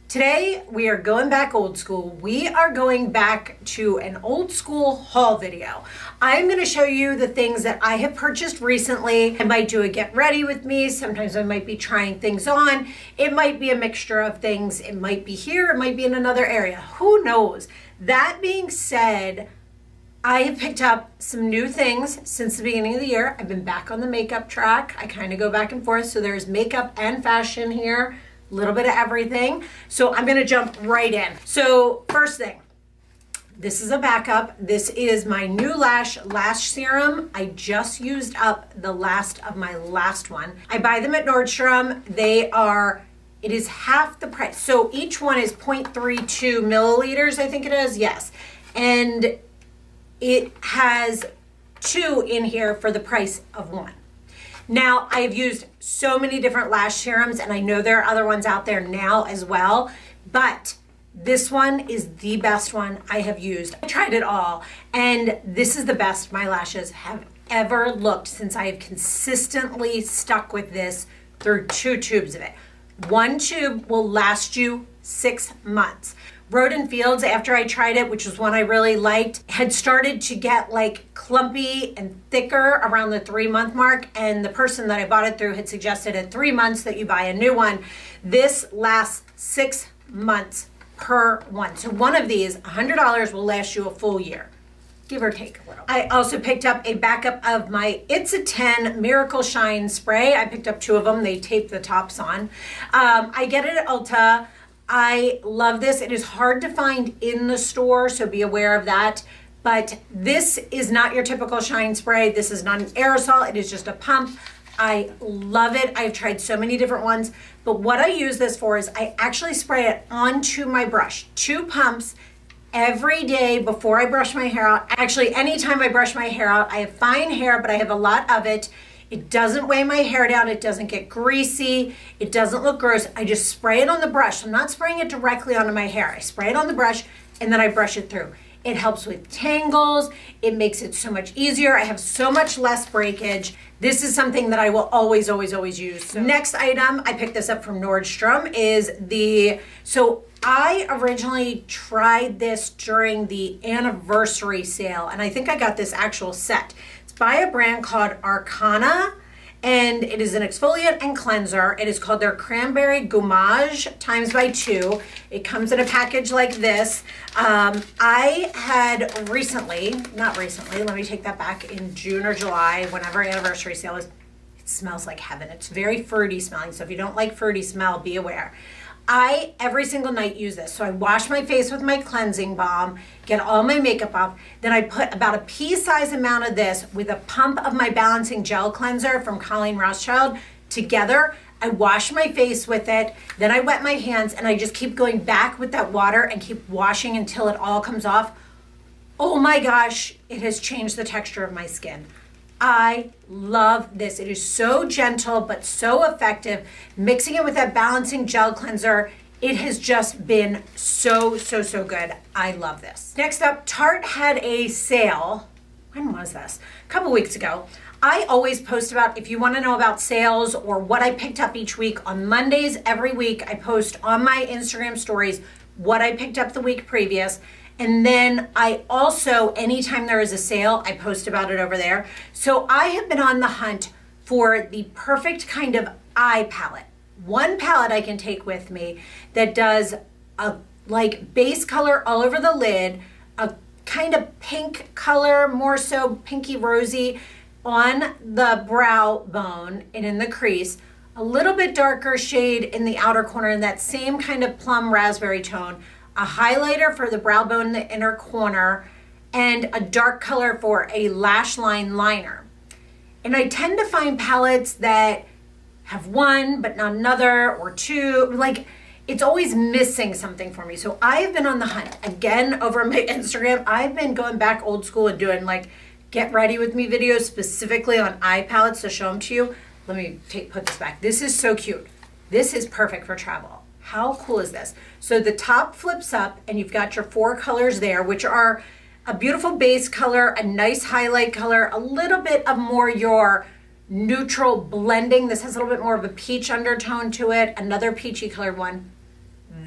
Today, we are going back old school. We are going back to an old school haul video. I'm gonna show you the things that I have purchased recently. I might do a get ready with me. Sometimes I might be trying things on. It might be a mixture of things. It might be here, it might be in another area. Who knows? That being said, I have picked up some new things since the beginning of the year. I've been back on the makeup track. I kind of go back and forth. So there's makeup and fashion here. A little bit of everything. So I'm gonna jump right in. So first thing, this is a backup. This is my new lash serum. I just used up the last of my last one. I buy them at Nordstrom. It is half the price. So each one is 0.32 milliliters, I think it is, yes. And it has 2 in here for the price of 1. Now, I've used so many different lash serums, and I know there are other ones out there now as well, but this one is the best one I have used. I tried it all, and this is the best my lashes have ever looked since I have consistently stuck with this through 2 tubes of it. 1 tube will last you 6 months. Road and Fields, after I tried it, which was one I really liked, had started to get like clumpy and thicker around the 3-month mark, and the person that I bought it through had suggested at 3 months that you buy a new one. This lasts 6 months per one. So one of these, $100, will last you a full year, give or take a little. I also picked up a backup of my It's a 10 Miracle Shine Spray. I picked up 2 of them. They tape the tops on. I get it at Ulta. I love this. It is hard to find in the store, so be aware of that. But this is not your typical shine spray. This is not an aerosol. It is just a pump. I love it. I've tried so many different ones. But what I use this for is I actually spray it onto my brush. 2 pumps every day before I brush my hair out. Actually, anytime I brush my hair out, I have fine hair, but I have a lot of it. It doesn't weigh my hair down. It doesn't get greasy. It doesn't look gross. I just spray it on the brush. I'm not spraying it directly onto my hair. I spray it on the brush and then I brush it through. It helps with tangles. It makes it so much easier. I have so much less breakage. This is something that I will always, always, always use. So next item, I picked this up from Nordstrom, is so I originally tried this during the anniversary sale, and I think I got this actual set. By a brand called Arcana, and it is an exfoliant and cleanser. It is called their Cranberry Gommage ×2. It comes in a package like this. I had not recently, let me take that back, in June or July, whenever anniversary sale is. It smells like heaven. It's very fruity smelling, so if you don't like fruity smell, be aware. I, every single night, use this. So I wash my face with my cleansing balm, get all my makeup off, then I put about a pea-sized amount of this with a pump of my balancing gel cleanser from Colleen Rothschild together. I wash my face with it, then I wet my hands, and I just keep going back with that water and keep washing until it all comes off. Oh my gosh, it has changed the texture of my skin. I love this. It is so gentle, but so effective. Mixing it with that balancing gel cleanser, it has just been so, so, so good. I love this. Next up, Tarte had a sale. When was this? A couple weeks ago. I always post about, if you want to know about sales or what I picked up each week, on Mondays every week, I post on my Instagram stories what I picked up the week previous. And then I also, anytime there is a sale, I post about it over there. So I have been on the hunt for the perfect kind of eye palette. One palette I can take with me that does a like base color all over the lid, a kind of pink color, more so pinky rosy on the brow bone and in the crease, a little bit darker shade in the outer corner in that same kind of plum raspberry tone, a highlighter for the brow bone in the inner corner, and a dark color for a lash line liner. And I tend to find palettes that have one but not another, or 2, like it's always missing something for me. So I have been on the hunt again over my Instagram. I've been going back old school and doing like get ready with me videos specifically on eye palettes to show them to you. Let me put this back. This is so cute. This is perfect for travel. How cool is this? So the top flips up and you've got your 4 colors there, which are a beautiful base color, a nice highlight color, a little bit of more your neutral blending. This has a little bit more of a peach undertone to it, another peachy colored one.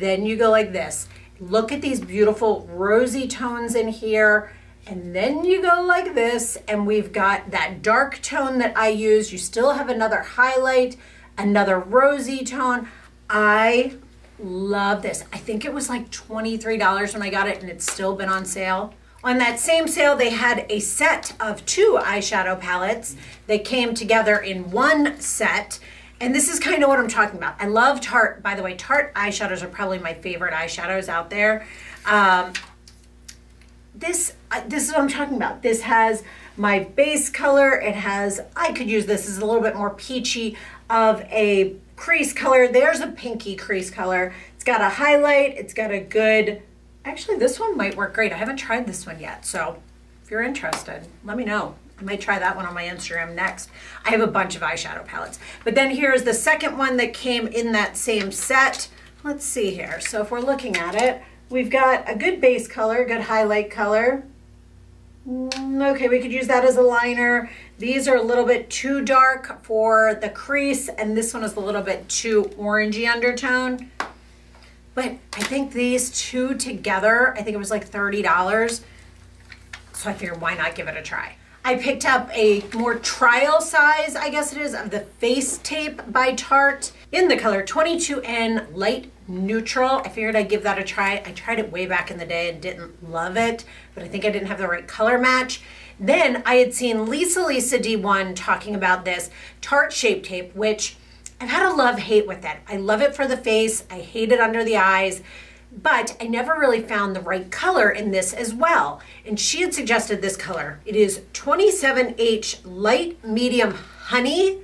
then you go like this. Look at these beautiful rosy tones in here. And then you go like this, and we've got that dark tone that I use. You still have another highlight, another rosy tone. I love this. I think it was like $23 when I got it, and it's still been on sale. On that same sale, they had a set of 2 eyeshadow palettes. They came together in one set. And this is kind of what I'm talking about. I love Tarte. By the way, Tarte eyeshadows are probably my favorite eyeshadows out there. This is what I'm talking about. This has my base color. It has, I could use this as a little bit more peachy of a crease color. There's a pinky crease color. It's got a highlight. It's got a good, actually this one might work great. I haven't tried this one yet. So if you're interested, let me know. I might try that one on my Instagram next. I have a bunch of eyeshadow palettes. But then here's the second one that came in that same set. Let's see here. So if we're looking at it, we've got a good base color, good highlight color. Okay, we could use that as a liner. These are a little bit too dark for the crease, and this one is a little bit too orangey undertone. But I think these two together, I think it was like $30. So I figured, why not give it a try? I picked up a more trial size, I guess it is, of the Face Tape by Tarte in the color 22N Light Neutral. I figured I'd give that a try. I tried it way back in the day and didn't love it, but I think I didn't have the right color match. Then I had seen Lisa D1 talking about this Tarte Shape Tape, which I've had a love-hate with it. I love it for the face. I hate it under the eyes. But I never really found the right color in this as well. And she had suggested this color. It is 27H Light Medium Honey.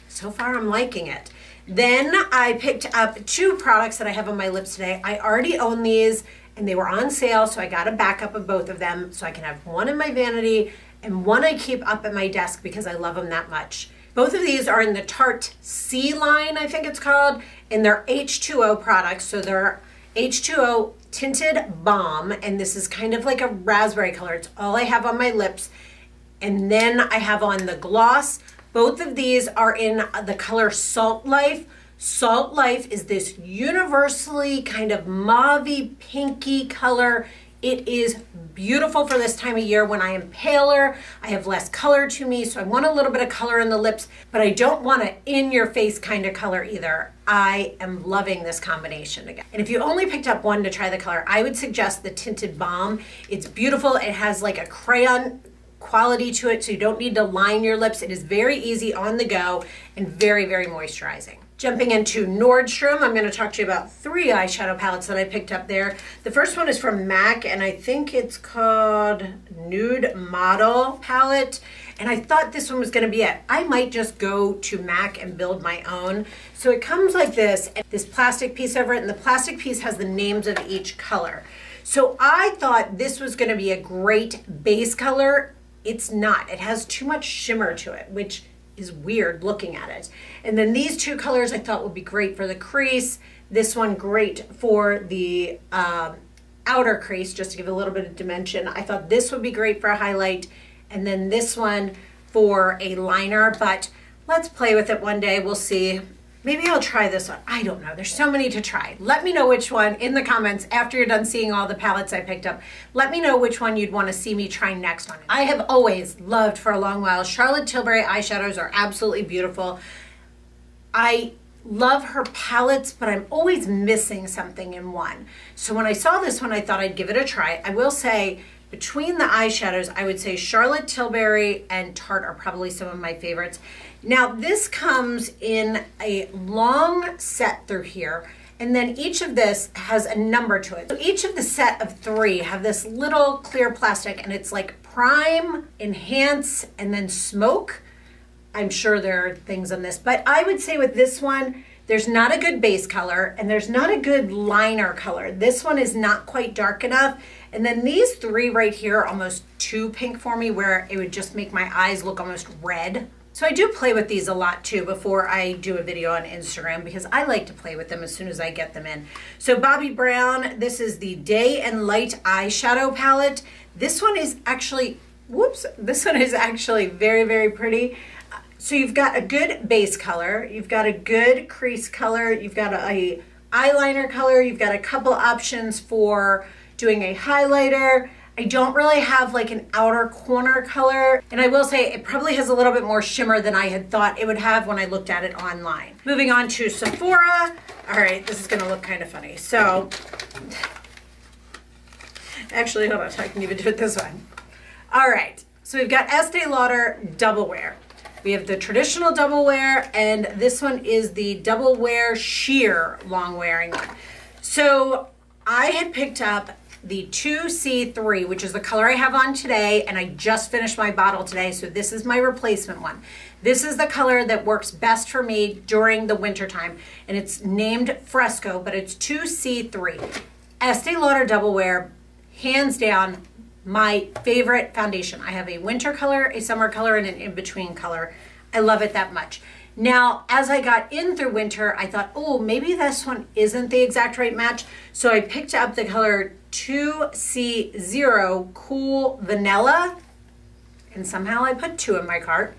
So far I'm liking it. Then I picked up 2 products that I have on my lips today. I already own these and they were on sale, so I got a backup of both of them so I can have one in my vanity and one I keep up at my desk because I love them that much. Both of these are in the Tarte C line, I think it's called, and they're H2O products, so they're H2O Tinted Balm, and this is kind of like a raspberry color. It's all I have on my lips. And then I have on the gloss. Both of these are in the color Salt Life. Salt Life is this universally kind of mauvey, pinky color. It is beautiful for this time of year when I am paler. I have less color to me, so I want a little bit of color in the lips, but I don't want an in-your-face kind of color either. I am loving this combination again. And if you only picked up one to try the color, I would suggest the Tinted Balm. It's beautiful. It has like a crayon quality to it, so you don't need to line your lips. It is very easy on the go and very, very moisturizing. Jumping into Nordstrom, I'm going to talk to you about 3 eyeshadow palettes that I picked up there. The first one is from MAC, and I think it's called Nude Model palette. And I thought this one was going to be it. I might just go to MAC and build my own. So it comes like this, and this plastic piece over it, and the plastic piece has the names of each color. So I thought this was going to be a great base color. It's not. It has too much shimmer to it, which is weird looking at it. And then these 2 colors I thought would be great for the crease. This one great for the outer crease, just to give a little bit of dimension. I thought this would be great for a highlight. And then this one for a liner, but let's play with it one day. We'll see. Maybe I'll try this one. I don't know. There's so many to try. Let me know which one in the comments after you're done seeing all the palettes I picked up. Let me know which one you'd want to see me try next on it. I have always loved for a long while. Charlotte Tilbury eyeshadows are absolutely beautiful. I love her palettes, but I'm always missing something in one. So when I saw this one, I thought I'd give it a try. I will say, between the eyeshadows, I would say Charlotte Tilbury and Tarte are probably some of my favorites. Now, this comes in a long set through here, and then each of this has a number to it. So each of the set of 3 have this little clear plastic, and it's like prime, enhance, and then smoke. I'm sure there are things on this, but I would say with this one, there's not a good base color, and there's not a good liner color. This one is not quite dark enough. And then these 3 right here are almost too pink for me, where it would just make my eyes look almost red. So I do play with these a lot too before I do a video on Instagram, because I like to play with them as soon as I get them in. So Bobbi Brown, this is the Day and Light eyeshadow palette. This one is actually, whoops, this one is actually very, very pretty. So you've got a good base color, you've got a good crease color, you've got a eyeliner color. You've got a couple options for doing a highlighter. I don't really have like an outer corner color, and I will say it probably has a little bit more shimmer than I had thought it would have when I looked at it online. Moving on to Sephora. All right, this is gonna look kind of funny. So, actually, hold on, I can even do it this way. All right, so we've got Estee Lauder Double Wear. We have the traditional double wear, and this one is the double wear sheer long wearing one. So I had picked up the 2C3, which is the color I have on today, and I just finished my bottle today, so this is my replacement one. This is the color that works best for me during the winter time, and it's named Fresco, but it's 2C3. Estee Lauder Double Wear, hands down, my favorite foundation. I have a winter color, a summer color, and an in-between color. I love it that much. Now, as I got in through winter, I thought, oh, maybe this one isn't the exact right match. So I picked up the color 2C0 Cool Vanilla, and somehow I put 2 in my cart.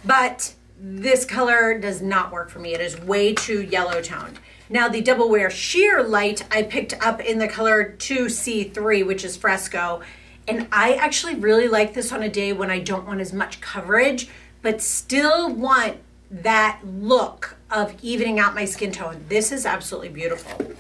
But this color does not work for me. It is way too yellow toned. Now the Double Wear Sheer Light I picked up in the color 2C3, which is Fresco. And I actually really like this on a day when I don't want as much coverage, but still want that look of evening out my skin tone. This is absolutely beautiful.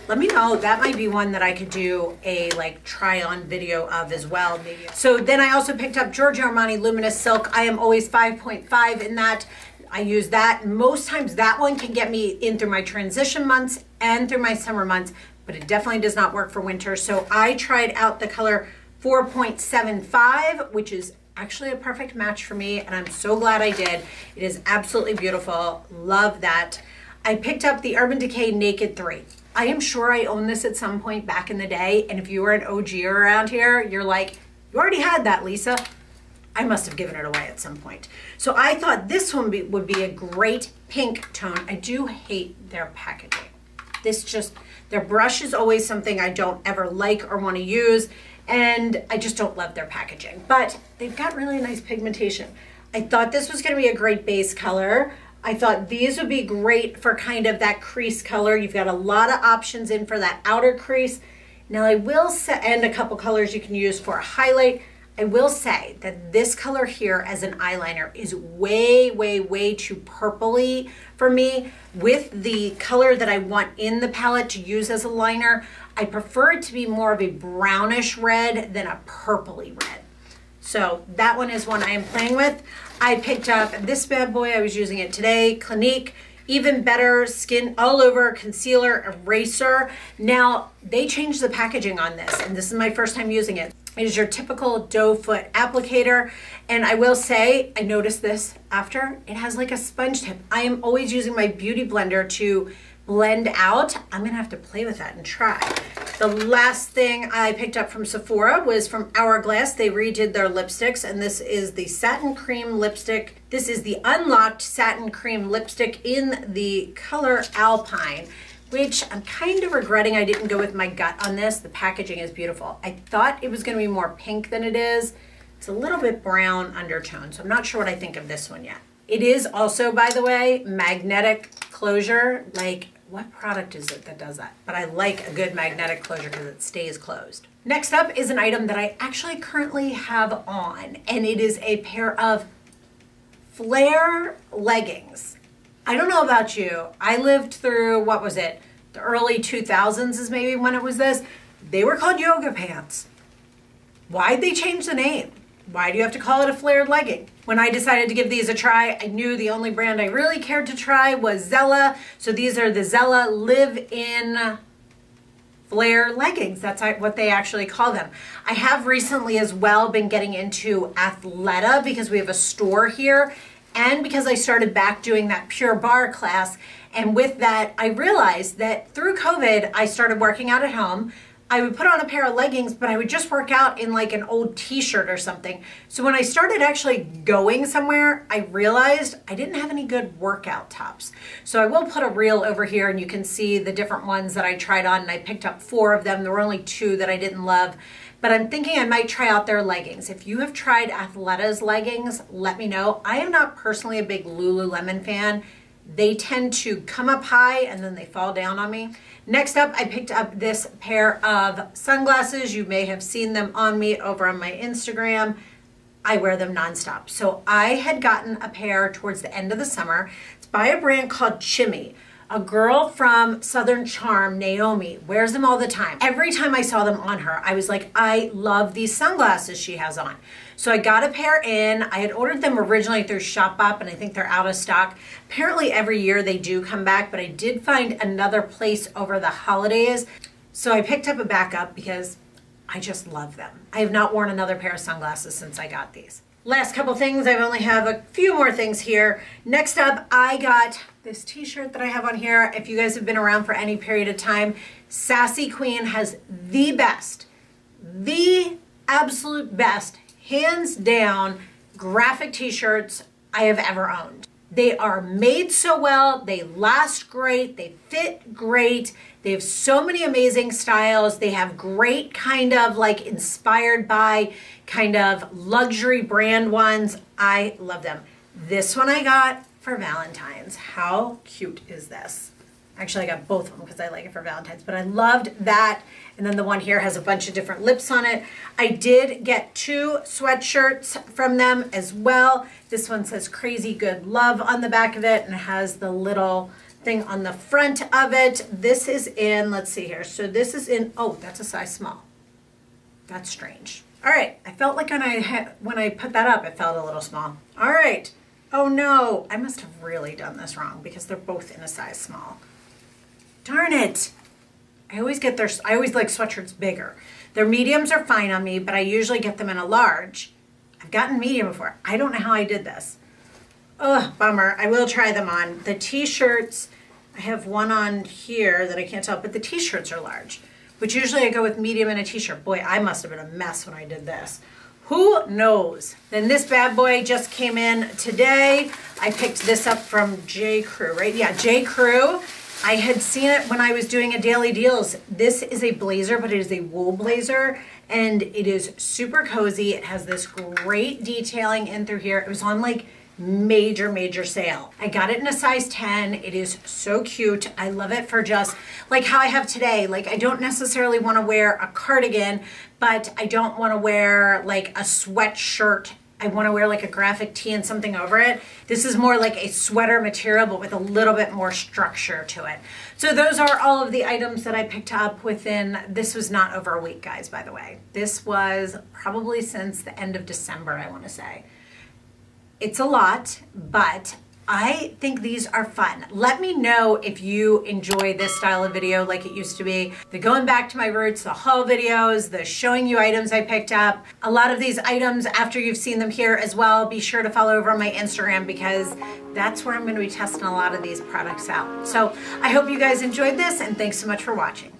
Let me know, that might be one that I could do a like try on video of as well, maybe. So then I also picked up Giorgio Armani Luminous Silk. I am always 5.5 in that. I use that. Most times that one can get me in through my transition months and through my summer months, but it definitely does not work for winter. So I tried out the color 4.75, which is actually a perfect match for me, and I'm so glad I did. It is absolutely beautiful. Love that. I picked up the Urban Decay Naked 3. I am sure I owned this at some point back in the day, and if you were an OG around here, you're like, you already had that, Lisa. I must have given it away at some point. So I thought this one would be a great pink tone. I do hate their packaging. Their brush is always something I don't ever like or want to use, and I just don't love their packaging, but they've got really nice pigmentation. I thought this was going to be a great base color. I thought these would be great for kind of that crease color. You've got a lot of options in for that outer crease. Now I will say, and a couple colors you can use for a highlight. I will say that this color here as an eyeliner is way, way, way too purpley for me. With the color that I want in the palette to use as a liner, I prefer it to be more of a brownish red than a purpley red. So that one is one I am playing with. I picked up this bad boy. I was using it today, Clinique Even Better Skin All Over Concealer Eraser. Now, they changed the packaging on this, and this is my first time using it. It is your typical doe foot applicator, and I will say, I noticed this after, it has like a sponge tip. I am always using my beauty blender to blend out. I'm gonna have to play with that and try. The last thing I picked up from Sephora was from Hourglass. They redid their lipsticks, and this is the Satin Cream Lipstick. This is the Unlocked Satin Cream Lipstick in the color Alpine, which I'm kind of regretting I didn't go with my gut on this. The packaging is beautiful. I thought it was gonna be more pink than it is. It's a little bit brown undertone, so I'm not sure what I think of this one yet. It is also, by the way, magnetic closure. Like, what product is it that does that? But I like a good magnetic closure because it stays closed. Next up is an item that I actually currently have on, and it is a pair of flare leggings. I don't know about you. I lived through, what was it? The early 2000s is maybe when it was this. They were called yoga pants. Why'd they change the name? Why do you have to call it a flared legging? When I decided to give these a try, I knew the only brand I really cared to try was Zella. So these are the Zella Live-In Flare leggings. That's what they actually call them. I have recently as well been getting into Athleta because we have a store here, and because I started back doing that Pure Barre class. And with that, I realized that through COVID, I started working out at home. I would put on a pair of leggings, but I would just work out in like an old t-shirt or something. So when I started actually going somewhere, I realized I didn't have any good workout tops. So I will put a reel over here and you can see the different ones that I tried on, and I picked up 4 of them. There were only 2 that I didn't love, but I'm thinking I might try out their leggings. If you have tried Athleta's leggings, let me know. I am not personally a big Lululemon fan. They tend to come up high and then they fall down on me. Next up, I picked up this pair of sunglasses. You may have seen them on me over on my Instagram. I wear them nonstop. So I had gotten a pair towards the end of the summer. It's by a brand called Chimmy. A girl from Southern Charm, Naomi, wears them all the time. Every time I saw them on her, I was like, I love these sunglasses she has on. So I got a pair in. I had ordered them originally through ShopUp, and I think they're out of stock. Apparently every year they do come back, but I did find another place over the holidays. So I picked up a backup because I just love them. I have not worn another pair of sunglasses since I got these. Last couple things, I only have a few more things here. Next up, I got this t-shirt that I have on here. If you guys have been around for any period of time, Sassy Queen has the best, the absolute best, hands down, graphic t-shirts I have ever owned. They are made so well, they last great, they fit great, they have so many amazing styles, they have great kind of like inspired by kind of luxury brand ones. I love them. This one I got for Valentine's. How cute is this? Actually, I got both of them because I like it for Valentine's, but I loved that. And then the one here has a bunch of different lips on it. I did get 2 sweatshirts from them as well. This one says Crazy Good Love on the back of it and has the little thing on the front of it. This is in, let's see here. So this is in, oh, that's a size small. That's strange. All right, I felt like when I put that up, it felt a little small. All right. Oh no, I must have really done this wrong because they're both in a size small. Darn it. I always like sweatshirts bigger. Their mediums are fine on me, but I usually get them in a large. I've gotten medium before. I don't know how I did this. Ugh, bummer. I will try them on. The t-shirts, I have one on here that I can't tell, but the t-shirts are large, which usually I go with medium in a t-shirt. Boy, I must have been a mess when I did this. Who knows? Then this bad boy just came in today. I picked this up from J. Crew, right? Yeah, J. Crew. I had seen it when I was doing a daily deals. This is a blazer, but it is a wool blazer, and it is super cozy. It has this great detailing in through here. It was on like major sale. I got it in a size 10. It is so cute. I love it for just like how I have today. Like I don't necessarily want to wear a cardigan, but I don't want to wear like a sweatshirt. I want to wear like a graphic tee and something over it. This is more like a sweater material, but with a little bit more structure to it. So those are all of the items that I picked up within, this was not over a week, guys, by the way. This was probably since the end of December, I want to say. It's a lot, but I think these are fun. Let me know if you enjoy this style of video like it used to be. The going back to my roots, the haul videos, the showing you items I picked up. A lot of these items, after you've seen them here as well, be sure to follow over on my Instagram because that's where I'm going to be testing a lot of these products out. So I hope you guys enjoyed this and thanks so much for watching.